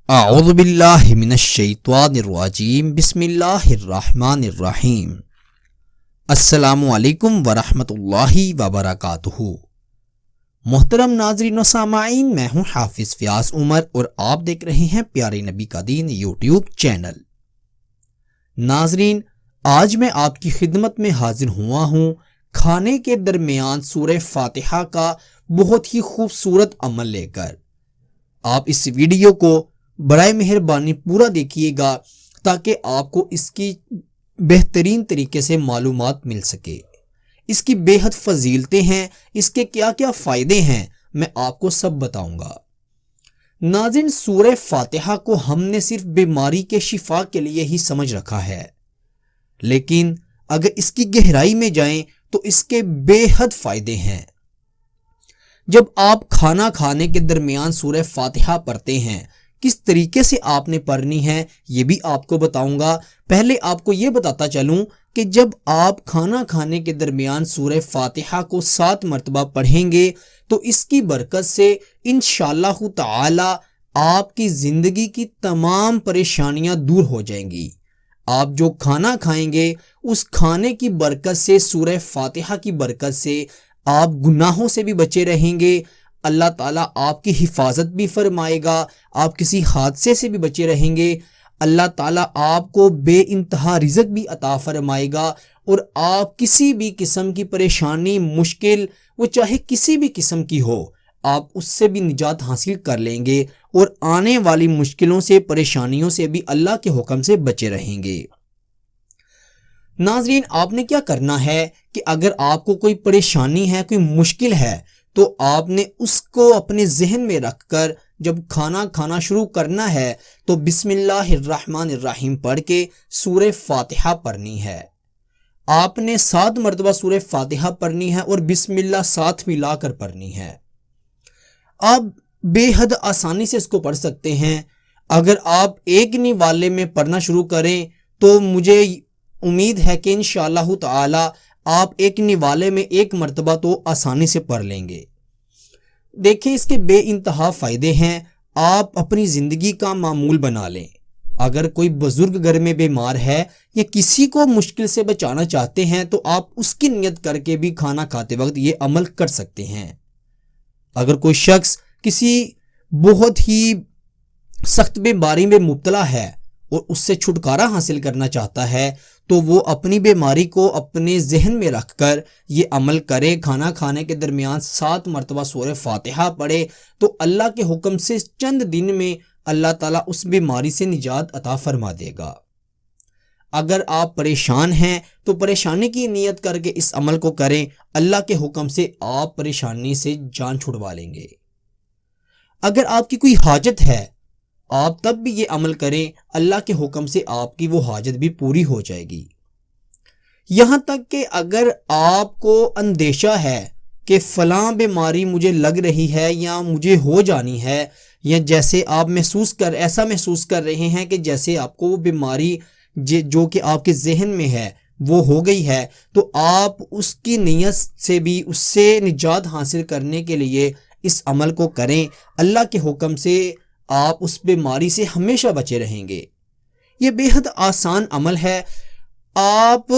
اعوذ باللہ من الشیطان الرجیم بسم اللہ الرحمن الرحیم۔ السلام علیکم ورحمۃ اللہ وبرکاتہ۔ محترم ناظرین و سامعین، میں ہوں حافظ فیاض عمر اور آپ دیکھ رہے ہیں پیارے نبی کا دین یوٹیوب چینل۔ ناظرین، آج میں آپ کی خدمت میں حاضر ہوا ہوں کھانے کے درمیان سورہ فاتحہ کا بہت ہی خوبصورت عمل لے کر۔ آپ اس ویڈیو کو برائے مہربانی پورا دیکھیے گا تاکہ آپ کو اس کی بہترین طریقے سے معلومات مل سکے۔ اس کی بے حد فضیلتیں ہیں، اس کے کیا کیا فائدے ہیں، میں آپ کو سب بتاؤں گا۔ ناظرین، سورہ فاتحہ کو ہم نے صرف بیماری کے شفا کے لیے ہی سمجھ رکھا ہے، لیکن اگر اس کی گہرائی میں جائیں تو اس کے بے حد فائدے ہیں۔ جب آپ کھانا کھانے کے درمیان سورہ فاتحہ پڑھتے ہیں، کس طریقے سے آپ نے پڑھنی ہے یہ بھی آپ کو بتاؤں گا۔ پہلے آپ کو یہ بتاتا چلوں کہ جب آپ کھانا کھانے کے درمیان سورہ فاتحہ کو 7 مرتبہ پڑھیں گے تو اس کی برکت سے انشاءاللہ تعالی آپ کی زندگی کی تمام پریشانیاں دور ہو جائیں گی۔ آپ جو کھانا کھائیں گے اس کھانے کی برکت سے، سورہ فاتحہ کی برکت سے آپ گناہوں سے بھی بچے رہیں گے۔ اللہ تعالیٰ آپ کی حفاظت بھی فرمائے گا، آپ کسی حادثے سے بھی بچے رہیں گے۔ اللہ تعالیٰ آپ کو بے انتہا رزق بھی عطا فرمائے گا، اور آپ کسی بھی قسم کی پریشانی، مشکل، وہ چاہے کسی بھی قسم کی ہو، آپ اس سے بھی نجات حاصل کر لیں گے، اور آنے والی مشکلوں سے، پریشانیوں سے بھی اللہ کے حکم سے بچے رہیں گے۔ ناظرین، آپ نے کیا کرنا ہے کہ اگر آپ کو کوئی پریشانی ہے، کوئی مشکل ہے، تو آپ نے اس کو اپنے ذہن میں رکھ کر جب کھانا کھانا شروع کرنا ہے تو بسم اللہ الرحمن الرحیم پڑھ کے سورہ فاتحہ پڑھنی ہے۔ آپ نے 7 مرتبہ سورہ فاتحہ پڑھنی ہے اور بسم اللہ ساتھ ملا کر پڑھنی ہے۔ آپ بے حد آسانی سے اس کو پڑھ سکتے ہیں۔ اگر آپ ایک نوالے میں پڑھنا شروع کریں تو مجھے امید ہے کہ انشاءاللہ تعالی آپ ایک نوالے میں 1 مرتبہ تو آسانی سے پڑھ لیں گے۔ دیکھیں، اس کے بے انتہا فائدے ہیں۔ آپ اپنی زندگی کا معمول بنا لیں۔ اگر کوئی بزرگ گھر میں بیمار ہے یا کسی کو مشکل سے بچانا چاہتے ہیں تو آپ اس کی نیت کر کے بھی کھانا کھاتے وقت یہ عمل کر سکتے ہیں۔ اگر کوئی شخص کسی بہت ہی سخت بیماری میں مبتلا ہے اور اس سے چھٹکارا حاصل کرنا چاہتا ہے تو وہ اپنی بیماری کو اپنے ذہن میں رکھ کر یہ عمل کرے، کھانا کھانے کے درمیان 7 مرتبہ سورہ فاتحہ پڑھے، تو اللہ کے حکم سے چند دن میں اللہ تعالیٰ اس بیماری سے نجات عطا فرما دے گا۔ اگر آپ پریشان ہیں تو پریشانی کی نیت کر کے اس عمل کو کریں، اللہ کے حکم سے آپ پریشانی سے جان چھڑوا لیں گے۔ اگر آپ کی کوئی حاجت ہے، آپ تب بھی یہ عمل کریں، اللہ کے حکم سے آپ کی وہ حاجت بھی پوری ہو جائے گی۔ یہاں تک کہ اگر آپ کو اندیشہ ہے کہ فلاں بیماری مجھے لگ رہی ہے یا مجھے ہو جانی ہے، یا جیسے آپ ایسا محسوس کر رہے ہیں کہ جیسے آپ کو وہ بیماری جو کہ آپ کے ذہن میں ہے وہ ہو گئی ہے، تو آپ اس کی نیت سے بھی اس سے نجات حاصل کرنے کے لیے اس عمل کو کریں۔ اللہ کے حکم سے آپ اس بیماری سے ہمیشہ بچے رہیں گے۔ یہ بے حد آسان عمل ہے۔ آپ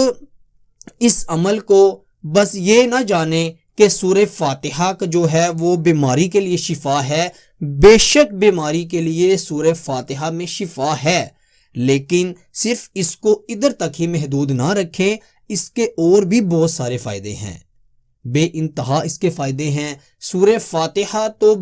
اس عمل کو بس یہ نہ جانیں کہ سورہ فاتحہ کا جو ہے وہ بیماری کے لیے شفا ہے۔ بے شک بیماری کے لیے سورہ فاتحہ میں شفا ہے، لیکن صرف اس کو ادھر تک ہی محدود نہ رکھیں، اس کے اور بھی بہت سارے فائدے ہیں، بے انتہا اس کے فائدے ہیں۔ سورہ فاتحہ تو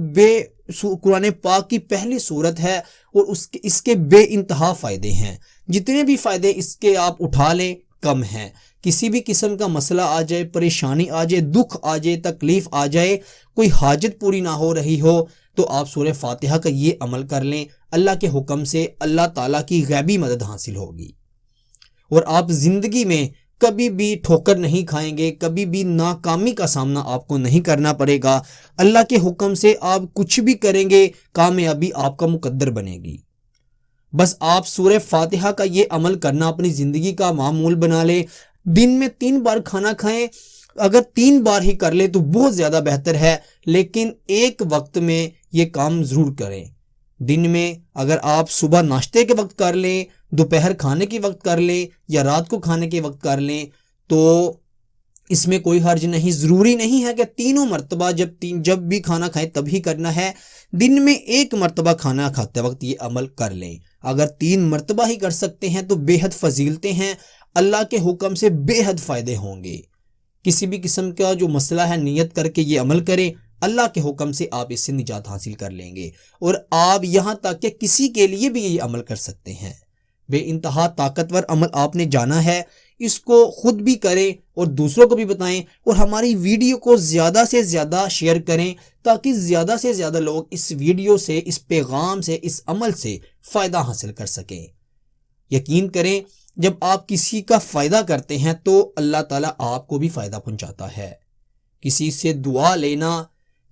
قرآن پاک کی پہلی سورت ہے اور اس کے بے انتہا فائدے ہیں۔ جتنے بھی فائدے اس کے آپ اٹھا لیں کم ہیں۔ کسی بھی قسم کا مسئلہ آ جائے، پریشانی آ جائے، دکھ آ جائے، تکلیف آ جائے، کوئی حاجت پوری نہ ہو رہی ہو، تو آپ سورہ فاتحہ کا یہ عمل کر لیں۔ اللہ کے حکم سے اللہ تعالیٰ کی غیبی مدد حاصل ہوگی، اور آپ زندگی میں کبھی بھی ٹھوکر نہیں کھائیں گے، کبھی بھی ناکامی کا سامنا آپ کو نہیں کرنا پڑے گا۔ اللہ کے حکم سے آپ کچھ بھی کریں گے، کامیابی آپ کا مقدر بنے گی۔ بس آپ سورہ فاتحہ کا یہ عمل کرنا اپنی زندگی کا معمول بنا لیں۔ دن میں 3 بار کھانا کھائیں، اگر 3 بار ہی کر لیں تو بہت زیادہ بہتر ہے، لیکن ایک وقت میں یہ کام ضرور کریں۔ دن میں اگر آپ صبح ناشتے کے وقت کر لیں، دوپہر کھانے کے وقت کر لیں یا رات کو کھانے کے وقت کر لیں تو اس میں کوئی حرج نہیں. ضروری نہیں ہے کہ تینوں مرتبہ جب بھی کھانا کھائیں تبھی کرنا ہے. دن میں ایک مرتبہ کھانا کھاتے وقت یہ عمل کر لیں. اگر 3 مرتبہ ہی کر سکتے ہیں تو بے حد فضیلتیں ہیں، اللہ کے حکم سے بے حد فائدے ہوں گے. کسی بھی قسم کا جو مسئلہ ہے نیت کر کے یہ عمل کریں، اللہ کے حکم سے آپ اس سے نجات حاصل کر لیں گے. اور آپ یہاں تک کہ کسی کے لیے بھی یہ عمل کر سکتے ہیں. بے انتہا طاقتور عمل آپ نے جانا ہے، اس کو خود بھی کریں اور دوسروں کو بھی بتائیں، اور ہماری ویڈیو کو زیادہ سے زیادہ شیئر کریں تاکہ زیادہ سے زیادہ لوگ اس ویڈیو سے، اس پیغام سے، اس عمل سے فائدہ حاصل کر سکیں. یقین کریں جب آپ کسی کا فائدہ کرتے ہیں تو اللہ تعالیٰ آپ کو بھی فائدہ پہنچاتا ہے. کسی سے دعا لینا،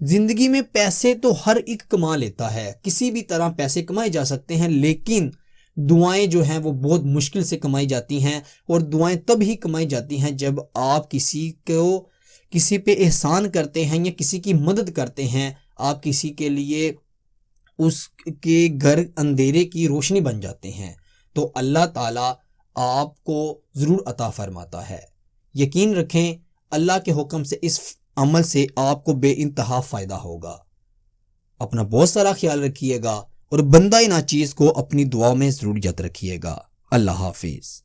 زندگی میں پیسے تو ہر ایک کما لیتا ہے، کسی بھی طرح پیسے کمائے جا سکتے ہیں، لیکن دعائیں جو ہیں وہ بہت مشکل سے کمائی جاتی ہیں. اور دعائیں تب ہی کمائی جاتی ہیں جب آپ کسی پہ احسان کرتے ہیں یا کسی کی مدد کرتے ہیں. آپ کسی کے لیے اس کے گھر اندھیرے کی روشنی بن جاتے ہیں تو اللہ تعالیٰ آپ کو ضرور عطا فرماتا ہے. یقین رکھیں اللہ کے حکم سے اس عمل سے آپ کو بے انتہا فائدہ ہوگا. اپنا بہت سارا خیال رکھیے گا اور بندہ ناچیز کو اپنی دعا میں ضرور یاد رکھیے گا. اللہ حافظ.